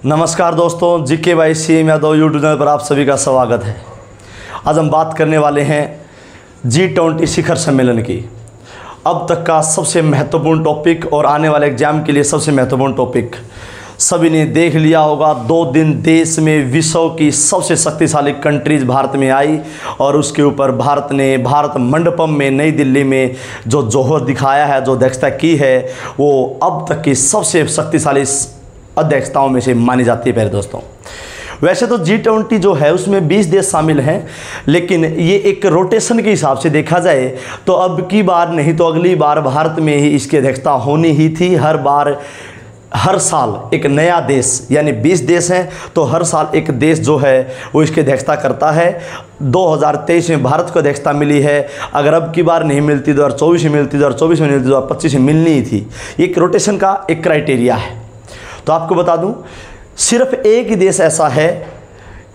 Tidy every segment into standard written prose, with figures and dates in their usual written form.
नमस्कार दोस्तों, GK by CM Yadav YouTube channel पर आप सभी का स्वागत है। आज हम बात करने वाले हैं G20 शिखर सम्मेलन की। अब तक का सबसे महत्वपूर्ण टॉपिक और आने वाले एग्जाम के लिए सबसे महत्वपूर्ण टॉपिक सभी ने देख लिया होगा। 2 दिन देश में विश्व की सबसे शक्तिशाली कंट्रीज भारत में आई और उसके ऊपर भारत ने भारत मंडपम में नई दिल्ली में जो जोहर दिखाया है, जो अध्यक्षता की है, वो अब तक की सबसे शक्तिशाली अध्यक्षताओं में से मानी जाती है। प्यारे दोस्तों, वैसे तो G20 जो है उसमें 20 देश शामिल हैं, लेकिन ये एक रोटेशन के हिसाब से देखा जाए तो अब की बार नहीं तो अगली बार भारत में ही इसकी अध्यक्षता होनी ही थी। हर साल एक नया देश, यानी 20 देश हैं तो हर साल एक देश जो है वो इसकी अध्यक्षता करता है। 2023 में भारत को अध्यक्षता मिली है। अगर अब की बार नहीं मिलती, 2024 में मिलती, 2024 में मिलती, 2025 में मिलनी ही थी। एक रोटेशन का एक क्राइटेरिया है। तो आपको बता दूं, सिर्फ एक ही देश ऐसा है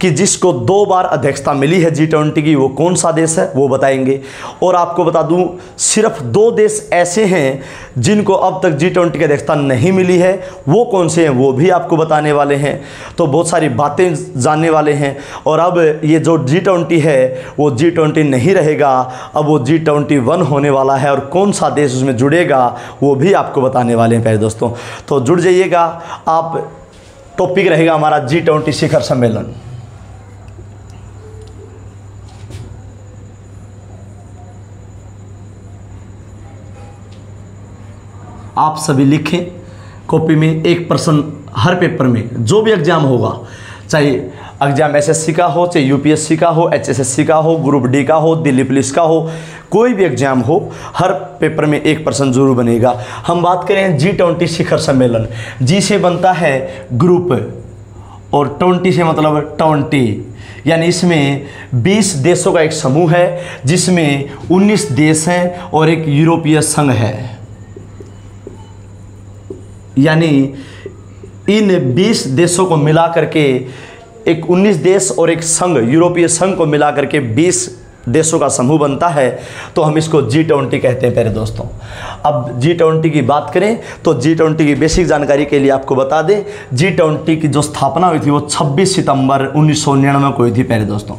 कि जिसको 2 बार अध्यक्षता मिली है G20 की। वो कौन सा देश है वो बताएंगे। और आपको बता दूं, सिर्फ 2 देश ऐसे हैं जिनको अब तक G20 की अध्यक्षता नहीं मिली है। वो कौन से हैं वो भी आपको बताने वाले हैं। तो बहुत सारी बातें जानने वाले हैं। और अब ये जो G20 है वो G20 नहीं रहेगा, अब वो G21 होने वाला है। और कौन सा देश उसमें जुड़ेगा वो भी आपको बताने वाले हैं प्यारे दोस्तों। तो जुड़ जाइएगा आप। टॉपिक रहेगा हमारा G20 शिखर सम्मेलन। आप सभी लिखें कॉपी में, एक पर्सन हर पेपर में जो भी एग्जाम होगा, चाहे एग्जाम एसएससी का हो, चाहे यूपीएससी का हो, एचएसएससी का हो, ग्रुप डी का हो, दिल्ली पुलिस का हो, कोई भी एग्जाम हो, हर पेपर में एक पर्सन जरूर बनेगा। हम बात करें G20 शिखर सम्मेलन। G से बनता है ग्रुप और 20 से मतलब 20, यानी इसमें 20 देशों का एक समूह है जिसमें 19 देश हैं और एक यूरोपीय संघ है। यानी इन 20 देशों को मिला करके एक 19 देश और एक संघ, यूरोपीय संघ को मिला करके 20 देशों का समूह बनता है। तो हम इसको G20 कहते हैं प्यारे दोस्तों। अब G20 की बात करें तो G20 की बेसिक जानकारी के लिए आपको बता दें, G20 की जो स्थापना हुई थी वो 26 सितंबर 1999 को हुई थी प्यारे दोस्तों।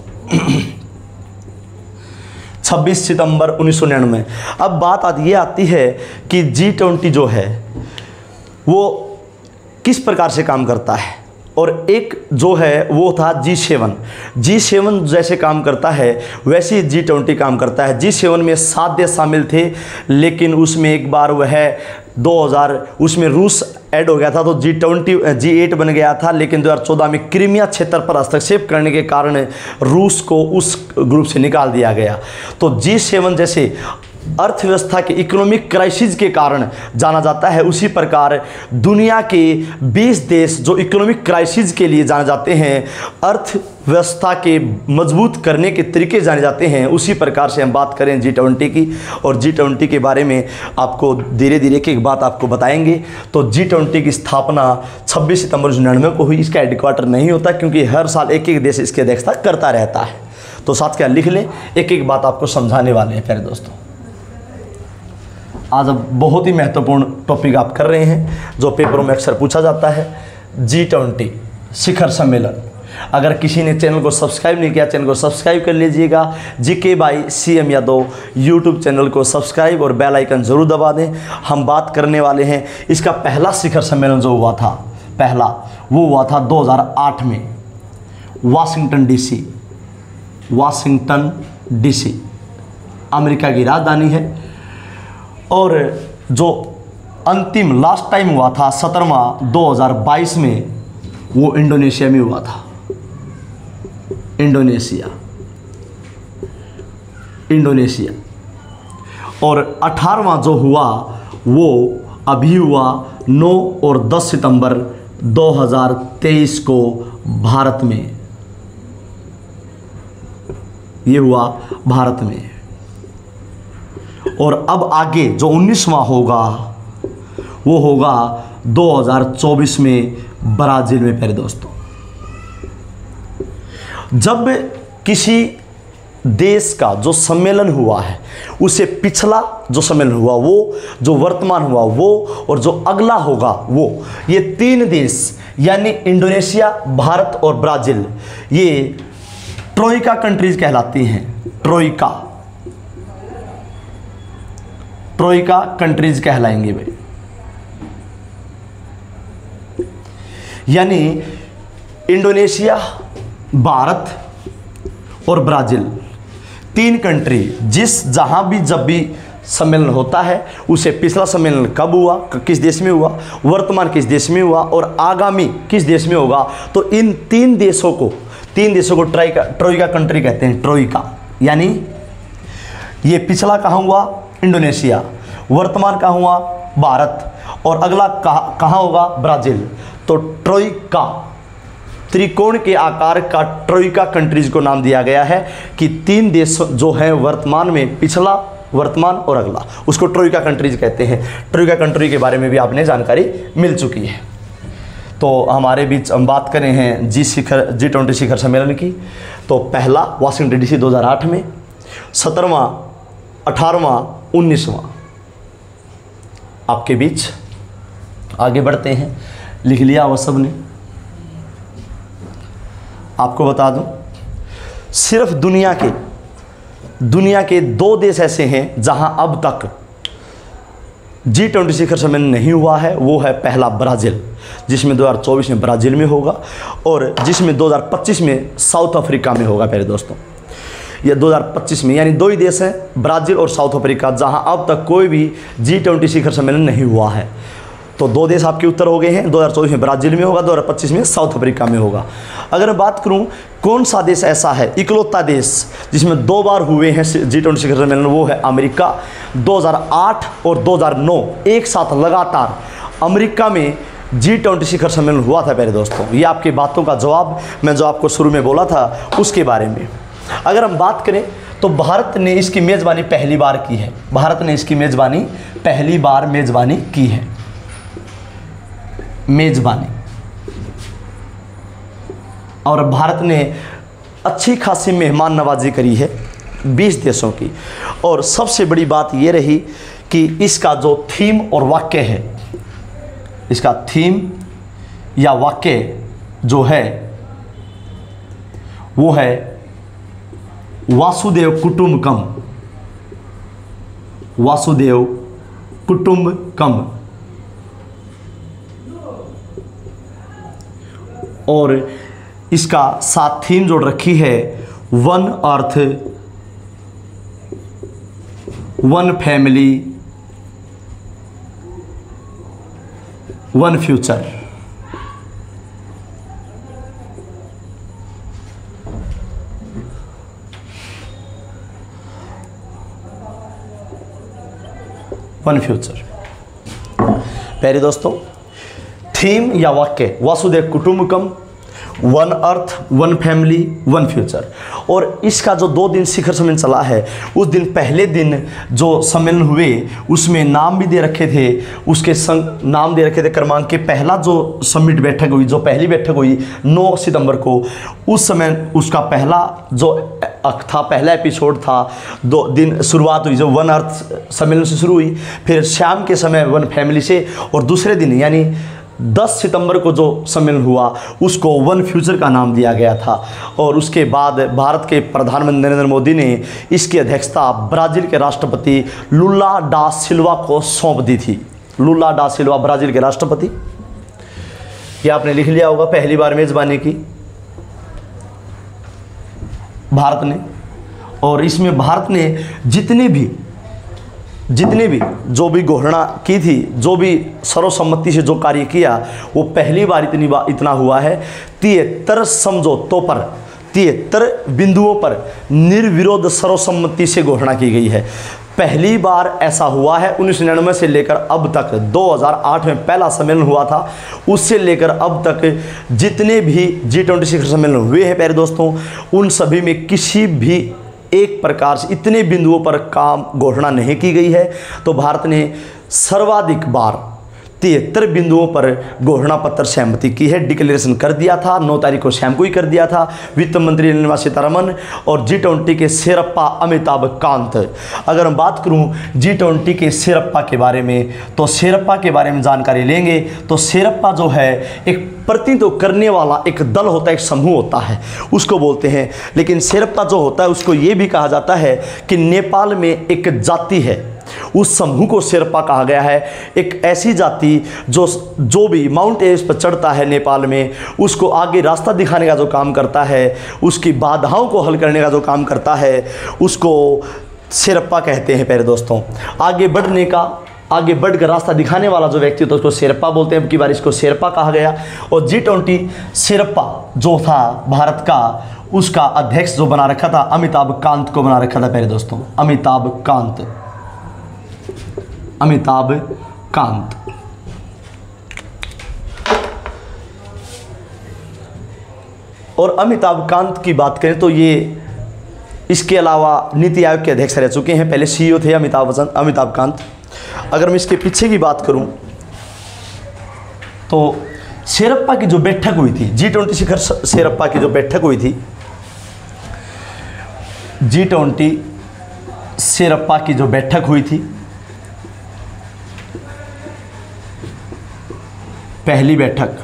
26 सितंबर 1999। अब बात ये आती है कि G20 जो है वो किस प्रकार से काम करता है। और एक जो है वो था G7 जैसे काम करता है वैसे ही G20 काम करता है। G7 में 7 देश शामिल थे, लेकिन उसमें एक बार वह 2000 उसमें रूस ऐड हो गया था तो G8 बन गया था। लेकिन 2014 में क्रीमिया क्षेत्र पर हस्तक्षेप करने के कारण रूस को उस ग्रुप से निकाल दिया गया। तो G7 जैसे अर्थव्यवस्था के इकोनॉमिक क्राइसिस के कारण जाना जाता है, उसी प्रकार दुनिया के 20 देश जो इकोनॉमिक क्राइसिस के लिए जाने जाते हैं, अर्थव्यवस्था के मजबूत करने के तरीके जाने जाते हैं, उसी प्रकार से हम बात करें G20 की। और G20 के बारे में आपको धीरे धीरे एक बात आपको बताएंगे। तो G20 की स्थापना 26 सितंबर 1999 को हुई। इसका हेडक्वार्टर नहीं होता क्योंकि हर साल एक एक देश इसकी अध्यक्षता करता रहता है। तो साथ क्या लिख लें, एक एक बात आपको समझाने वाले हैं प्यारे दोस्तों। आज अब बहुत ही महत्वपूर्ण टॉपिक आप कर रहे हैं जो पेपरों में अक्सर पूछा जाता है, G20 शिखर सम्मेलन। अगर किसी ने चैनल को सब्सक्राइब नहीं किया, चैनल को सब्सक्राइब कर लीजिएगा। GK by CM Yadav YouTube channel को सब्सक्राइब और बेल आइकन ज़रूर दबा दें। हम बात करने वाले हैं इसका पहला शिखर सम्मेलन जो हुआ था, वो हुआ था 2008 में वाशिंगटन डीसी अमेरिका की राजधानी है। और जो अंतिम लास्ट टाइम हुआ था 17वां 2022 में, वो इंडोनेशिया में हुआ था। इंडोनेशिया। और 18वां जो हुआ वो अभी हुआ 9 और 10 सितंबर 2023 को भारत में। ये हुआ भारत में। और अब आगे जो 19वां होगा वो होगा 2024 में ब्राज़ील में प्यारे दोस्तों। जब किसी देश का जो सम्मेलन हुआ है उससे पिछला जो सम्मेलन हुआ वो, जो वर्तमान हुआ वो और जो अगला होगा वो, ये तीन देश यानी इंडोनेशिया, भारत और ब्राज़ील, ये ट्रोइका कंट्रीज कहलाती हैं। ट्रोइका कंट्रीज कहलाएंगे भाई। यानी इंडोनेशिया, भारत और ब्राज़ील, 3 कंट्री जहां भी जब भी सम्मेलन होता है, उसे पिछला सम्मेलन कब हुआ, किस देश में हुआ, वर्तमान किस देश में हुआ और आगामी किस देश में होगा, तो इन 3 देशों को ट्रोइका कंट्री कहते हैं। ट्रोइका यानी ये पिछला कहाँ हुआ, इंडोनेशिया, वर्तमान कहाँ हुआ, भारत, और अगला कहाँ होगा, ब्राज़ील। तो ट्रोइका, त्रिकोण के आकार का ट्रोइका कंट्रीज को नाम दिया गया है कि 3 देश जो हैं वर्तमान में, पिछला, वर्तमान और अगला, उसको ट्रोइका कंट्रीज कहते हैं। ट्रोइका कंट्री के बारे में भी आपने जानकारी मिल चुकी है। तो हमारे बीच हम बात करें हैं G20 शिखर सम्मेलन की। तो पहला वाशिंगटन DC 2008 में, 17वां, 18वां, 19वां आपके बीच। आगे बढ़ते हैं, लिख लिया वो सब ने। आपको बता दूं, सिर्फ दुनिया के 2 देश ऐसे हैं जहां अब तक G20 शिखर सम्मेलन नहीं हुआ है। वो है पहला ब्राज़ील, जिसमें 2024 में ब्राज़ील में होगा, और जिसमें 2025 में साउथ अफ्रीका में होगा। प्यारे दोस्तों, ये 2025 में, यानी 2 ही देश हैं, ब्राज़ील और साउथ अफ्रीका, जहां अब तक कोई भी G20 शिखर सम्मेलन नहीं हुआ है। तो 2 देश आपके उत्तर हो गए हैं। 2024 में ब्राज़ील में होगा, 2025 में साउथ अफ्रीका में होगा। अगर मैं बात करूं कौन सा देश ऐसा है, इकलौता देश जिसमें 2 बार हुए हैं G20 शिखर सम्मेलन, वो है अमेरिका। 2008 और 2009 एक साथ लगातार अमेरिका में G20 शिखर सम्मेलन हुआ था। प्यारे दोस्तों, ये आपकी बातों का जवाब मैं जो आपको शुरू में बोला था उसके बारे में। अगर हम बात करें तो भारत ने इसकी मेज़बानी पहली बार की है। भारत ने इसकी मेज़बानी पहली बार की है। मेज़बानी, और भारत ने अच्छी खासी मेहमान नवाजी करी है 20 देशों की। और सबसे बड़ी बात यह रही कि इसका जो थीम और वाक्य है, इसका थीम या वाक्य जो है वो है वासुदेव कुटुंबकम। वासुदेव कुटुंबकम। और इसका साथ थीम जोड़ रखी है one earth, one family, one future. One future. प्यारे दोस्तों, थीम या वाक्य वासुदेव कुटुंबकम, one earth, one family, one future. और इसका जो 2 दिन शिखर सम्मेलन चला है, उस दिन पहले दिन जो सम्मेलन हुए उसमें नाम भी दे रखे थे, उसके संग नाम दे रखे थे क्रमांक के। पहला जो समिट बैठक हुई, जो पहली बैठक हुई 9 सितंबर को, उस समय उसका पहला जो था, पहला एपिसोड था, 2 दिन शुरुआत हुई जो वन अर्थ सम्मेलन से शुरू हुई, फिर शाम के समय वन फैमिली से, और दूसरे दिन यानी 10 सितंबर को जो सम्मेलन हुआ उसको वन फ्यूचर का नाम दिया गया था। और उसके बाद भारत के प्रधानमंत्री नरेंद्र मोदी ने इसकी अध्यक्षता ब्राज़ील के राष्ट्रपति लुला डा सिल्वा को सौंप दी थी। लुला डा सिल्वा ब्राज़ील के राष्ट्रपति। ये आपने लिख लिया होगा, पहली बार मेज़बानी की भारत ने। और इसमें भारत ने जितने भी जो भी घोषणा की थी, जो भी सर्वसम्मति से जो कार्य किया, वो पहली बार इतना हुआ है। 73 समझौतों पर, 73 बिंदुओं पर निर्विरोध सर्वसम्मति से घोषणा की गई है। पहली बार ऐसा हुआ है 1999 से लेकर अब तक। 2008 में पहला सम्मेलन हुआ था, उससे लेकर अब तक जितने भी G20 शिखर सम्मेलन हुए हैं प्यारे दोस्तों, उन सभी में किसी भी एक प्रकार से इतने बिंदुओं पर काम घोषणा नहीं की गई है। तो भारत ने सर्वाधिक बार 73 बिंदुओं पर घोषणा पत्र सहमति की है, डिक्लेरेशन कर दिया था। 9 तारीख को शाम को ही कर दिया था वित्त मंत्री निर्मला सीतारमण और G20 के शेरप्पा अमिताभ कांत। अगर मैं बात करूं G20 के शेरप्पा के बारे में, तो शेरप्पा के बारे में जानकारी लेंगे तो शेरप्पा जो है एक प्रतिनिधित्व करने वाला एक दल होता है, एक समूह होता है, उसको बोलते हैं। लेकिन शेरप्पा जो होता है उसको ये भी कहा जाता है कि नेपाल में एक जाति है, उस समूह को शेरपा कहा गया है। एक ऐसी जाति जो भी माउंट एवरेस्ट पर चढ़ता है नेपाल में, उसको आगे रास्ता दिखाने का जो काम करता है, उसकी बाधाओं को हल करने का जो काम करता है, उसको शेरप्पा कहते हैं। प्यारे दोस्तों, आगे बढ़कर रास्ता दिखाने वाला जो व्यक्ति होता है उसको शेरपा बोलते हैं। अब की बार इसको शेरपा कहा गया। और G20 शेरपा जो था भारत का, उसका अध्यक्ष जो बना रखा था अमिताभ कांत को बना रखा था। प्यारे दोस्तों, अमिताभ कांत। और अमिताभ कांत की बात करें तो ये इसके अलावा नीति आयोग के अध्यक्ष रह चुके हैं, पहले CEO थे अमिताभ कांत। अगर मैं इसके पीछे की बात करूं तो शेरप्पा की जो बैठक हुई थी, G20 शिखर शेरप्पा की जो बैठक हुई थी, G20 शेरप्पा की जो बैठक हुई थी, पहली बैठक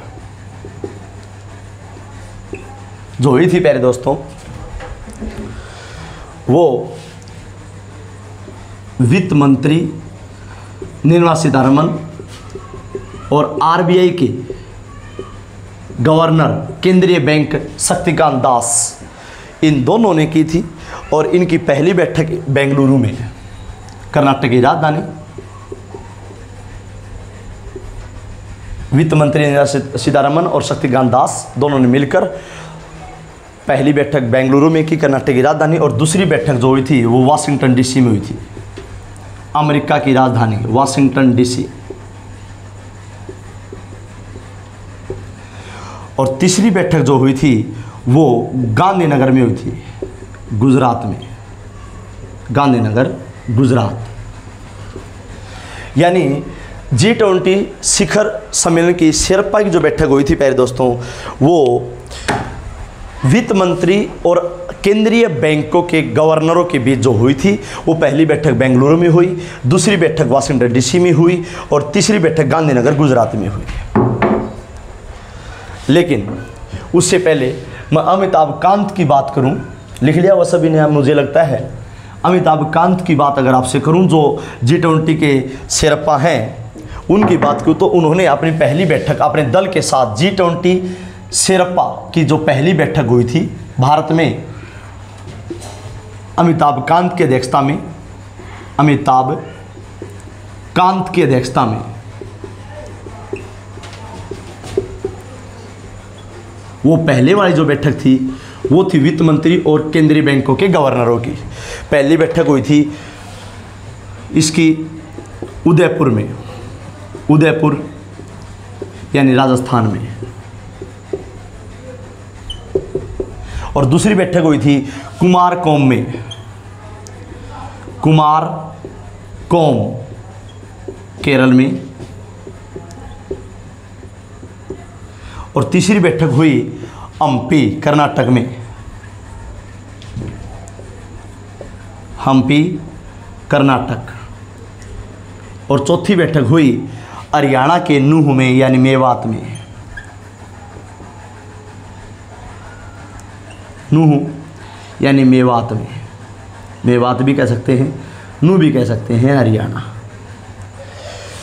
जो हुई थी प्यारे दोस्तों, वो वित्त मंत्री निर्मला सीतारमण और RBI के गवर्नर केंद्रीय बैंक शक्तिकांत दास, इन दोनों ने की थी। और इनकी पहली बैठक बेंगलुरु में, कर्नाटक की राजधानी। वित्त मंत्री निर्मला सीतारमण और शक्तिकांत दास दोनों ने मिलकर पहली बैठक बेंगलुरु में की, कर्नाटक की राजधानी। और दूसरी बैठक जो हुई थी वो वाशिंगटन DC में हुई थी, अमेरिका की राजधानी वाशिंगटन DC। और तीसरी बैठक जो हुई थी वो गांधीनगर में हुई थी, गुजरात में, गांधीनगर गुजरात। यानी G20 शिखर सम्मेलन की शेरप्पा की जो बैठक हुई थी प्यारे दोस्तों, वो वित्त मंत्री और केंद्रीय बैंकों के गवर्नरों के बीच जो हुई थी, वो पहली बैठक बेंगलुरु में हुई, दूसरी बैठक वाशिंगटन DC में हुई और तीसरी बैठक गांधीनगर गुजरात में हुई। लेकिन उससे पहले मैं अमिताभ कांत की बात करूं, लिख लिया वो सभी ने मुझे लगता है। अमिताभ कांत की बात अगर आपसे करूं जो G20 के शेरप्पा हैं, उनकी बात करूं तो उन्होंने अपनी पहली बैठक अपने दल के साथ G20 शेरप्पा की जो पहली बैठक हुई थी भारत में, अमिताभ कांत की अध्यक्षता में, वो पहले वाली जो बैठक थी वो थी वित्त मंत्री और केंद्रीय बैंकों के गवर्नरों की। पहली बैठक हुई थी इसकी उदयपुर यानी राजस्थान में। और दूसरी बैठक हुई थी कुमारकोम केरल में। और तीसरी बैठक हुई हम्पी कर्नाटक में, हम्पी कर्नाटक। और चौथी बैठक हुई हरियाणा के नूह में यानी मेवात में, नूह यानी मेवात में, मेवात भी कह सकते हैं, नूह भी कह सकते हैं, हरियाणा,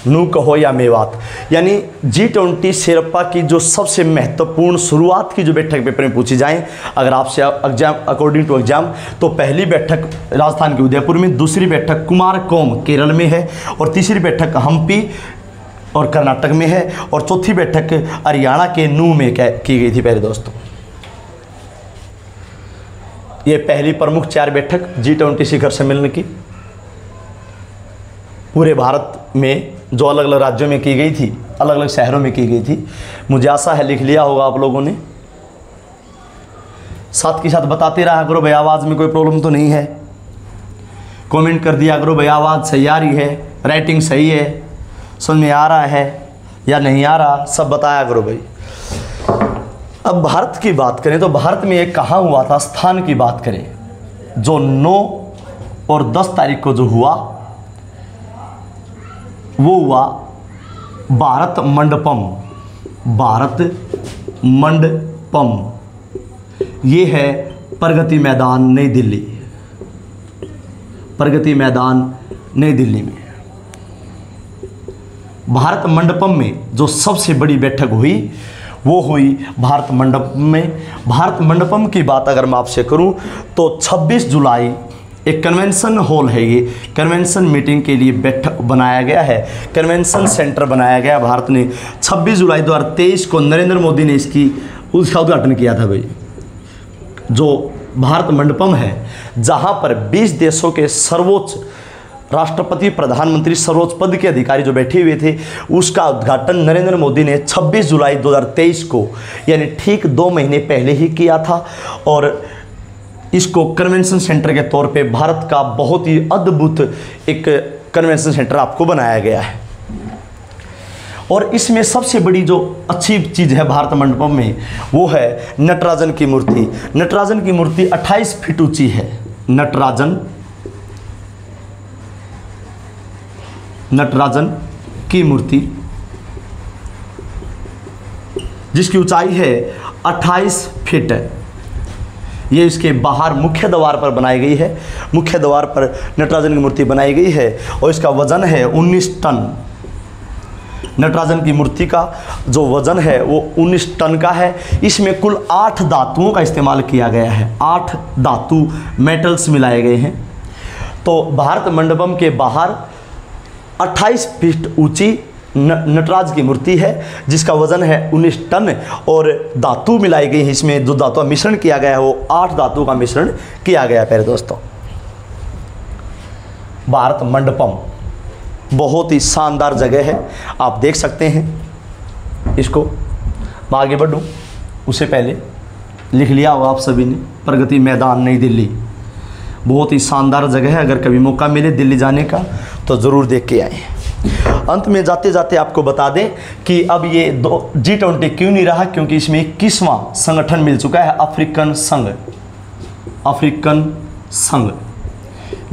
नूह कहो या मेवात। यानी G20 शेरप्पा की जो सबसे महत्वपूर्ण शुरुआत की जो बैठक पेपर में पूछी जाए अगर आपसे अकॉर्डिंग टू एग्जाम, तो पहली बैठक राजस्थान के उदयपुर में, दूसरी बैठक कुमारकोम केरल में है और तीसरी बैठक हम्पी और कर्नाटक में है और चौथी बैठक हरियाणा के नूह में की गई थी। प्यारे दोस्तों, ये पहली प्रमुख 4 बैठक G20 शिखर सम्मेलन की पूरे भारत में जो अलग अलग राज्यों में की गई थी, अलग अलग शहरों में की गई थी। मुझे आशा है लिख लिया होगा आप लोगों ने। साथ के साथ बताते रहा करो भाई आवाज़ में कोई प्रॉब्लम तो नहीं है, कमेंट कर दिया करो भाई आवाज़ सही आ रही है, राइटिंग सही है, समझ में आ रहा है, या नहीं आ रहा, सब बताया करो भाई। अब भारत की बात करें तो भारत में एक कहाँ हुआ था, स्थान की बात करें, जो 9 और 10 तारीख को जो हुआ वो हुआ भारत मंडपम। भारत मंडपम ये है प्रगति मैदान नई दिल्ली, प्रगति मैदान नई दिल्ली में। भारत मंडपम में जो सबसे बड़ी बैठक हुई वो हुई भारत मंडपम में। भारत मंडपम की बात अगर मैं आपसे करूं तो 26 जुलाई एक कन्वेंशन हॉल है, ये कन्वेंशन मीटिंग के लिए बैठक बनाया गया है, कन्वेंशन सेंटर बनाया गया भारत ने। 26 जुलाई 2023 को नरेंद्र मोदी ने उसका उद्घाटन किया था भाई। जो भारत मंडपम है जहां पर 20 देशों के सर्वोच्च राष्ट्रपति, प्रधानमंत्री, सर्वोच्च पद के अधिकारी जो बैठे हुए थे, उसका उद्घाटन नरेंद्र मोदी ने 26 जुलाई 2023 को यानी ठीक 2 महीने पहले ही किया था। और इसको कन्वेंशन सेंटर के तौर पे भारत का बहुत ही अद्भुत एक कन्वेंशन सेंटर आपको बनाया गया है। और इसमें सबसे बड़ी जो अच्छी चीज़ है भारत मंडपम में वो है नटराजन की मूर्ति। नटराजन की मूर्ति 28 फीट ऊंची है। नटराजन की मूर्ति जिसकी ऊंचाई है 28 फीट है। ये इसके बाहर मुख्य द्वार पर बनाई गई है, मुख्य द्वार पर नटराजन की मूर्ति बनाई गई है और इसका वजन है 19 टन। नटराजन की मूर्ति का जो वजन है वो 19 टन का है। इसमें कुल 8 धातुओं का इस्तेमाल किया गया है, 8 धातु मेटल्स मिलाए गए हैं। तो भारत मंडपम के बाहर 28 फीट ऊंची नटराज की मूर्ति है जिसका वजन है 19 टन और धातु मिलाई गई है। इसमें जो धातु का मिश्रण किया गया है वो 8 धातु का मिश्रण किया गया है। प्यारे दोस्तों, भारत मंडपम बहुत ही शानदार जगह है, आप देख सकते हैं इसको। मैं आगे बढ़ूँ उससे पहले लिख लिया होगा आप सभी ने, प्रगति मैदान नई दिल्ली बहुत ही शानदार जगह है। अगर कभी मौका मिले दिल्ली जाने का तो ज़रूर देख के आए। अंत में जाते जाते आपको बता दें कि अब ये G20 क्यों नहीं रहा, क्योंकि इसमें 21वां संगठन मिल चुका है, अफ्रीकन संघ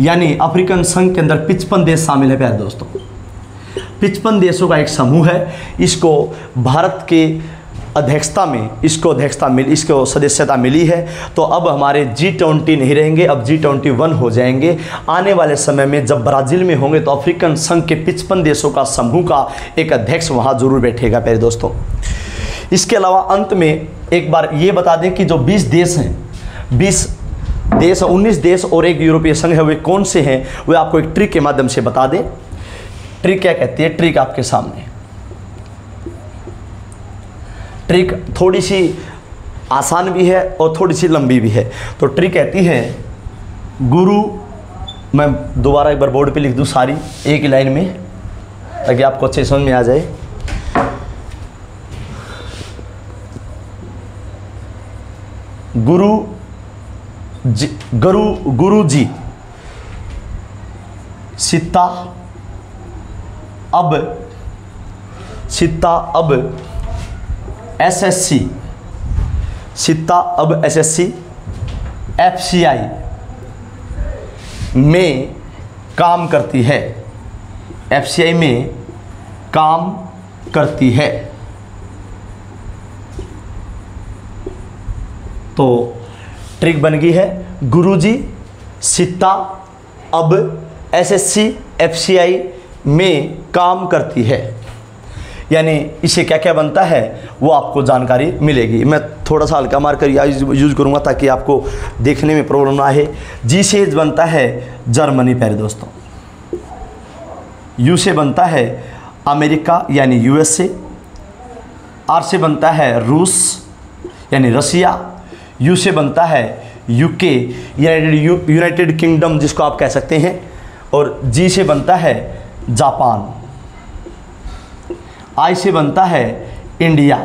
यानी अफ्रीकन संघ के अंदर 55 देश शामिल है। प्यारे दोस्तों, 55 देशों का एक समूह है। इसको भारत के इसको सदस्यता मिली है। तो अब हमारे G20 नहीं रहेंगे, अब G21 हो जाएंगे। आने वाले समय में जब ब्राज़ील में होंगे तो अफ्रीकन संघ के 55 देशों का समूह का एक अध्यक्ष वहाँ जरूर बैठेगा। प्यारे दोस्तों, इसके अलावा अंत में एक बार ये बता दें कि जो 20 देश हैं, 19 देश और एक यूरोपीय संघ है, वे कौन से हैं वे आपको एक ट्रिक के माध्यम से बता दें। ट्रिक क्या कहती है? ट्रिक आपके सामने, ट्रिक थोड़ी सी आसान भी है और थोड़ी सी लंबी भी है। तो ट्रिक कहती है गुरु, मैं दोबारा एक बार बोर्ड पे लिख दूं सारी एक ही लाइन में ताकि आपको अच्छे समझ में आ जाए। गुरु जी सीता अब SSC FCI में काम करती है, FCI में काम करती है। तो ट्रिक बन गई है, गुरुजी सीता अब SSC FCI में काम करती है। यानी इसे क्या क्या बनता है वो आपको जानकारी मिलेगी। मैं थोड़ा सा हल्का मार कर यूज़ करूँगा ताकि आपको देखने में प्रॉब्लम ना आए। जी से बनता है जर्मनी। प्यारे दोस्तों, यू से बनता है अमेरिका यानी USA, आर से बनता है रूस यानी रसिया, यू से बनता है UK यूनाइटेड किंगडम जिसको आप कह सकते हैं, और जी से बनता है जापान, आई से बनता है इंडिया।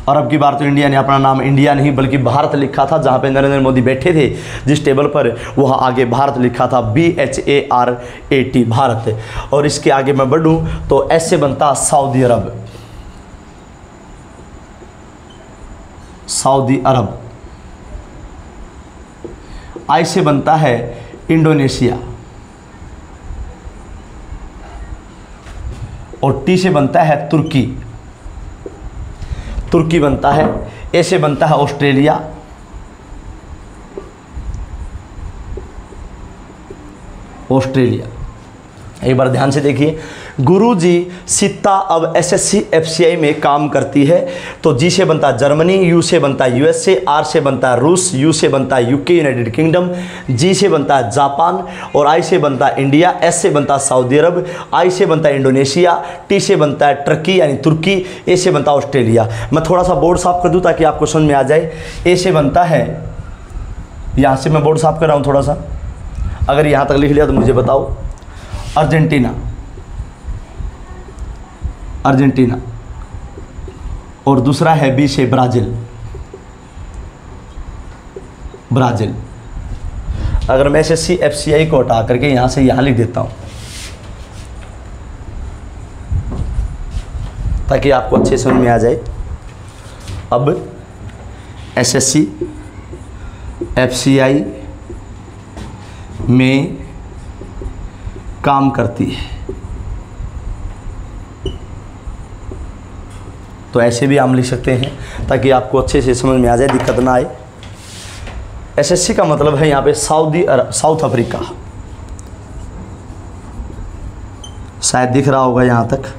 और अब की बार तो इंडिया ने अपना नाम इंडिया नहीं बल्कि भारत लिखा था, जहाँ पे नरेंद्र मोदी बैठे थे जिस टेबल पर, वहाँ आगे भारत लिखा था, BHARAT भारत। और इसके आगे मैं बढ़ूँ तो एस से बनता सऊदी अरब, सऊदी अरब। आई से बनता है इंडोनेशिया, और टी से बनता है तुर्की, तुर्की बनता है। ए से बनता है ऑस्ट्रेलिया, ऑस्ट्रेलिया। एक बार ध्यान से देखिए, गुरुजी सीता अब एसएससी एफसीआई में काम करती है। तो जी से बनता है जर्मनी, यू से बनता है यूएसए, आर से बनता है रूस, यू से बनता है यूके यूनाइटेड किंगडम, जी से बनता है जापान, और आई से बनता है इंडिया, एस से बनता है सऊदी अरब, आई से बनता है इंडोनेशिया, टी से बनता है टर्की यानी तुर्की, ए से बनता है ऑस्ट्रेलिया। मैं थोड़ा सा बोर्ड साफ कर दूं ताकि आपको समझ में आ जाए। ए से बनता है, यहाँ से मैं बोर्ड साफ कर रहा हूँ थोड़ा सा, अगर यहाँ तक लिख लिया तो मुझे बताओ, अर्जेंटीना, अर्जेंटीना। और दूसरा है बी से ब्राज़ील, ब्राज़ील। अगर मैं एसएससी एफसीआई को हटा करके यहाँ से यहाँ लिख देता हूँ ताकि आपको अच्छे समझ में आ जाए। अब एसएससी एफसीआई में काम करती है, तो ऐसे भी हम लिख सकते हैं ताकि आपको अच्छे से समझ में आ जाए, दिक्कत ना आए। एसएससी का मतलब है यहाँ पे सऊदी अरब, साउथ अफ्रीका। शायद दिख रहा होगा, यहाँ तक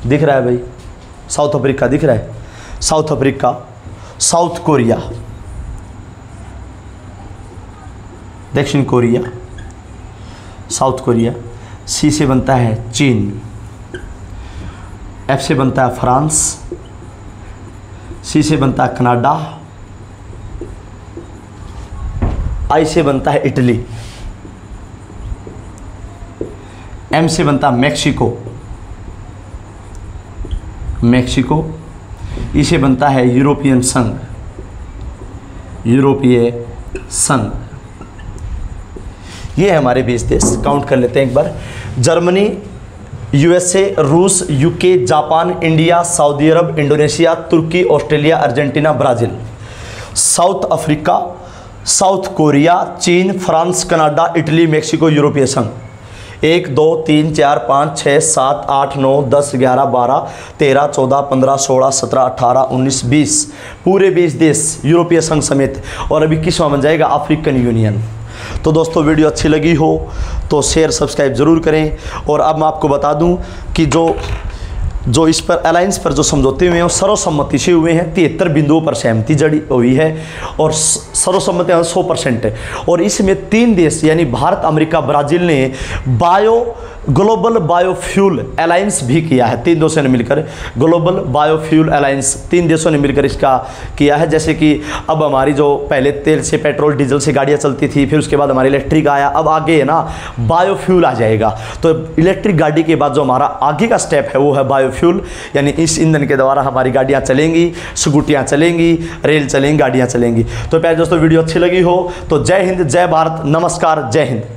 दिख रहा है भाई, साउथ अफ्रीका दिख रहा है, साउथ अफ्रीका, साउथ कोरिया, दक्षिण कोरिया, साउथ कोरिया। सी से बनता है चीन, एफ से बनता है फ्रांस, सी से बनता है कनाडा, आई से बनता है इटली, एम से बनता है मैक्सिको, मैक्सिको, ई से बनता है यूरोपियन संघ, यूरोपीय संघ। ये है हमारे 20 देश, काउंट कर लेते हैं एक बार। जर्मनी, यूएसए, रूस, यूके, जापान, इंडिया, सऊदी अरब, इंडोनेशिया, तुर्की, Australia, Argentina, Brazil. South Africa, South Korea, चीन, फ्रांस, कनाडा, इटली, मैक्सिको, यूरोपीय संघ। 1 2 3 4 5 6 7 8 9 10 11 12 13 14 15 16 17 18 19 20, पूरे 20 देश यूरोपीय संघ समेत। और अभी किसवा बन जाएगा? African union. तो दोस्तों वीडियो अच्छी लगी हो तो शेयर सब्सक्राइब ज़रूर करें। और अब मैं आपको बता दूं कि जो इस पर अलायंस पर जो समझौते हुए हैं वो सर्वसम्मति से हुए हैं। 73 बिंदुओं पर सहमति जड़ी हुई है और सर्वसम्मति 100% है। और इसमें 3 देश यानी भारत, अमेरिका, ब्राज़ील ने ग्लोबल बायोफ्यूल अलायंस भी किया है। 3 देशों ने मिलकर ग्लोबल बायोफ्यूल अलायंस 3 देशों ने मिलकर इसका किया है। जैसे कि अब हमारी जो पहले तेल से, पेट्रोल डीजल से गाड़ियाँ चलती थी, फिर उसके बाद हमारी इलेक्ट्रिक आया, अब आगे है ना बायोफ्यूल आ जाएगा। तो इलेक्ट्रिक गाड़ी के बाद जो हमारा आगे का स्टेप है वो है बायोफ्यूल, यानी इस ईंधन के द्वारा हमारी गाड़ियाँ चलेंगी, स्कूटियाँ चलेंगी, रेल चलेंगी, गाड़ियाँ चलेंगी। तो प्यारे दोस्तों वीडियो अच्छी लगी हो तो जय हिंद, जय भारत, नमस्कार, जय हिंद।